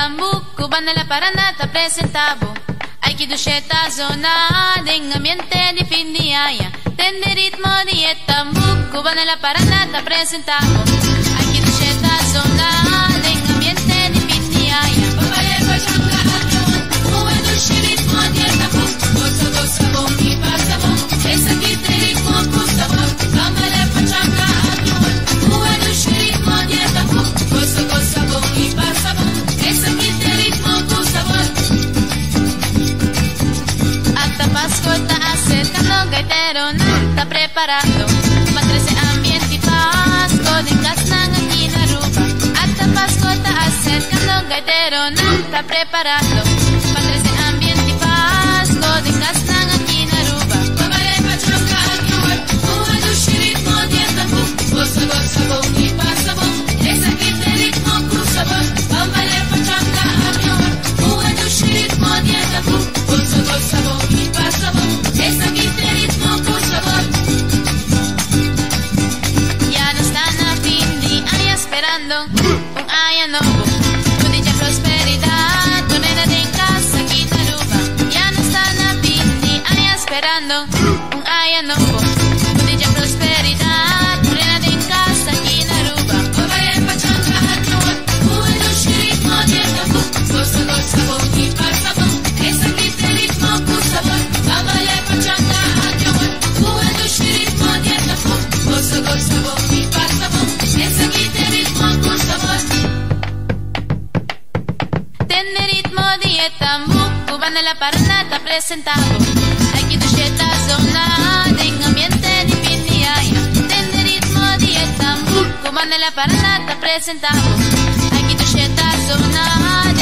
tambu, cubana la parana ta presentabo. Hay que ducheta zona, en ambiente de fin de año. Tende ritmo de tambu, cubana la parana ta presentabo. Hay que ducheta zona, en ambiente de fin de año. Vale pachanga avión, mueve duche ritmo de tambu. Goza goza bon y pasa bon, esa quite ritmo con sabor. Vale pachanga avión, mueve duche ritmo de tambu. Goza goza bon y pasa bon, esa quite ritmo con sabor. Hasta Pascua está acercando, gaitero no está preparado. Más 13 ambiente y Pasco de Casnan aquí en Aruba. Hasta Pascua está acercando, gaitero no está preparado. Más 13 ambiente y Pasco de Casnan aquí en Aruba. Vale pachanga avión, mueve duche ritmo de tambu. Goza goza bon y pasa bon, esa quite ritmo con sabor. Vale pachanga avión, mueve duche ritmo de tambu. Goza goza bon y pasa bon, esa quite ritmo con sabor. Ya no están a fin de año esperando un año nuevo. Con dicha prosperidad, tornera de casa aquí en Aruba. Ya no están a fin de año esperando un año nuevo. Con dicha prosperidad, tornera de casa aquí en Aruba. Vale pachanga avión, mueve duche ritmo de tambu. Goza goza bon y pasa bon, esa quite ritmo con sabor. Vale pachanga avión, mueve duche ritmo de tambu. Goza goza bon y pasa bon, esa quite ritmo con sabor. Tiene ritmo de tambu, cubana la parana está presentado. Hay que ducheta zona, en ambiente de fin de año. Tiene ritmo de tambu, cubana la parana está presentado. Hay que ducheta zona.